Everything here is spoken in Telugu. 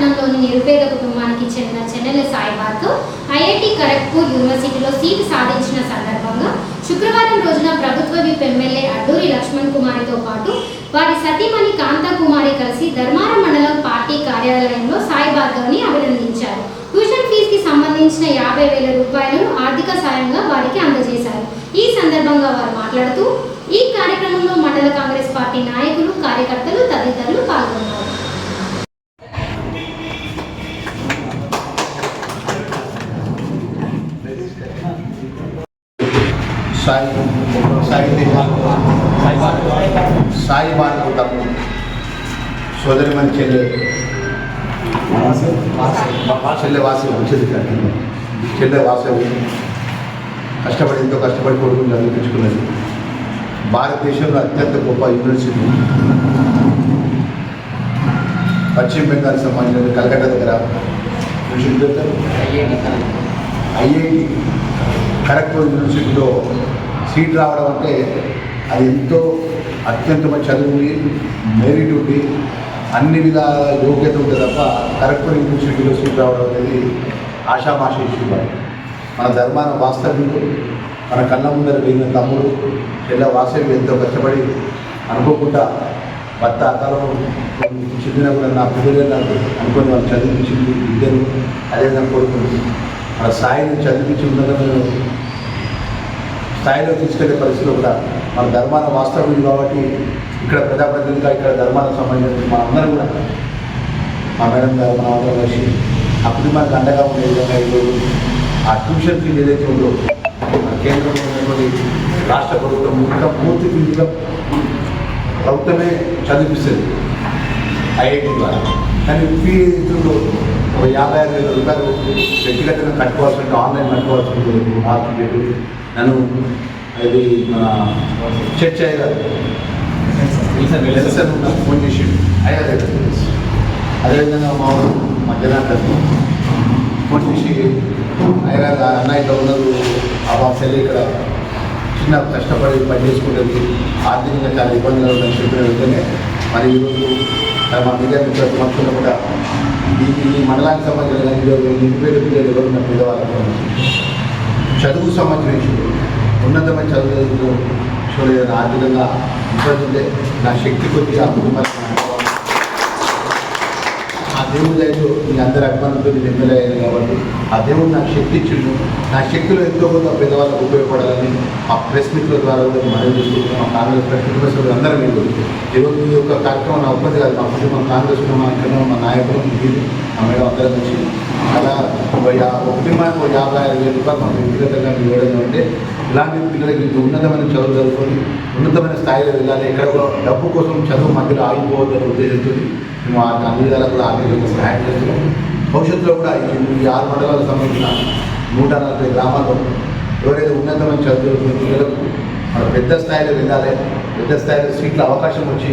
పట్టణంలోని నిరుపేద కుటుంబానికి చెందిన చెన్నెల సాయిబాబు ఐఐటి ఖరగ్పూర్ యూనివర్సిటీలో సీటు సాధించిన సందర్భంగా శుక్రవారం రోజున ప్రభుత్వ విప్ ఎమ్మెల్యే అడ్డూరి లక్ష్మణ్ కుమారితో పాటు వారి సతీమణి కాంతా కుమారి కలిసి ధర్మారం మండలం పార్టీ కార్యాలయంలో సాయిబాబుని అభినందించారు. ట్యూషన్ ఫీజుకి సంబంధించిన 50,000 రూపాయలను ఆర్థిక సాయంగా వారికి అందజేశారు. ఈ సందర్భంగా వారు మాట్లాడుతూ ఈ కార్యక్రమంలో మండల కాంగ్రెస్ పార్టీ నాయకులు, కార్యకర్తలు తదితరులు పాల్గొన్నారు. సాయిబాబు తప్పు సోదరిమని చెల్లె వాసవి వచ్చేది చెల్లె వాసవి కష్టపడి ఎంతో కష్టపడి కొడుకుని చదివించుకున్నది. భారతదేశంలో అత్యంత గొప్ప యూనివర్సిటీ పశ్చిమ బెంగాల్ సంబంధించిన కలకత్తా దగ్గర ఐఐటి ఖరగ్పూర్ యూనివర్సిటీలో సీట్ రావడం అంటే అది ఎంతో అత్యంతమైన చదువుని, మెరిట్ ఉండి, అన్ని విధాల యోగ్యత ఉంటుంది తప్ప ఖరగ్పూర్ యూనివర్సిటీలో సీట్ రావడం అనేది ఆషామాషి ఇష్యూ. మన ధర్మాన వాస్తవ్యులు, మన కళ్ళ ముందర పోయిన తమ్ముడు చెల్ల వాసవి ఎంతో కష్టపడి అనుకోకుండా భర్త అకాలంలో చెందిన కూడా నా పిల్లలే నాకు అనుకుని వాళ్ళు చదివించింది ఇద్దరు, అదేవిధంగా కొడుకుంది. మన స్థాయిని చదివించి ఉన్నతమైన స్థాయిలో తీసుకెళ్లే పరిస్థితిలో కూడా మన ధర్మాన వాస్తవ్యులు కాబట్టి ఇక్కడ ప్రజాప్రతినిధిగా ఇక్కడ ధర్మాలకు సంబంధించిన మనందరం కూడా మా మేడం గారు మన అందరం కలిసి ఆ కుటుంబానికి అండగా ఉండే విధంగా ఈరోజు ఆ ట్యూషన్ ఫీజు ఏదైతే ఉందో కేంద్రంలో ఉన్నటువంటి రాష్ట్ర ప్రభుత్వం ఇంకా పూర్తి ఫీజుగా ప్రభుత్వమే చదివిస్తుంది ఐఐటి ద్వారా. కానీ ఫీ ఏదైతుందో ఒక 56,000 రూపాయలు వ్యక్తిగతంగా కట్టుకోవాల్సి ఉంటుంది, ఆన్లైన్ కట్టుకోవాల్సి ఉంటుంది. మార్కెట్ నన్ను అది మన చర్చ అయ్యారు నాకు ఫోన్ చేసి అయ్యారు. అదేవిధంగా మా మధ్యాహ్నం ఫోన్ చేసి అయ్యారు అన్న ఇట్లా ఉన్నారు, ఆ బాక్సెల్లి ఇక్కడ చిన్న కష్టపడి పని చేసుకుంటుంది, ఆర్థికంగా చాలా ఇబ్బందులు ఉందని చెప్పిన వెంటనే మరి ఈరోజు మా మీడియా మిత్రుల సమక్షంలో కూడా ఈ మండలానికి సంబంధించిన నిరుపేద పిల్లలు ఎవరున్న పేదవాళ్ళకు చదువుకు సంబంధించిన విషయం, ఉన్నతమైన చదువు చూడలేదని ఆర్థికంగా ఇబ్బంది ఉంటే నా శక్తి కొద్దిగా ఆ కుటుంబానికి ఆ దేవుడి దయతో మీ అందరి అభిమానంతో నేను ఎమ్మెల్యే అయ్యాను కాబట్టి ఆ దేవుడు నాకు శక్తి ఇచ్చిండు. నా శక్తిలో ఎంతో కొంత పేదవాళ్ళకు ఉపయోగపడాలని ఆ ప్రెస్ మీట్ల ద్వారా కూడా మనం చేసుకుంటున్నాం. మా కాంగ్రెస్ కుటుంబ సభ్యులు అందరం మీరు ఈరోజు ఈ యొక్క కార్యక్రమం నా ఒక్కటి కాదు, మా కుటుంబం కాంగ్రెస్ మా ఇక్కడ మా నాయకులు మీరు మా మేడం అందరం నుంచి అలా కుటుంబానికి 55,000 రూపాయలు మాకు వ్యక్తిగతంగా ఇవ్వడం అంటే ఇలాంటి పిల్లలకి ఇంత ఉన్నతమైన చదువు చదువుకొని ఉన్నతమైన స్థాయిలో వెళ్ళాలి, ఎక్కడ డబ్బు కోసం చదువు మధ్యలో ఆగిపోవద్దనే ఉద్దేశంతో మేము అన్ని విధాలు కూడా ఆర్థికంగా సహాయం చేస్తున్నాం. భవిష్యత్తులో కూడా ఈ 6 మండలాలకు సంబంధించిన 140 గ్రామాల్లో ఎవరైతే ఉన్నతమైన చదువుతున్న పిల్లలకు మన పెద్ద స్థాయిలో వెళ్ళాలి, పెద్ద స్థాయిలో సీట్ల అవకాశం వచ్చి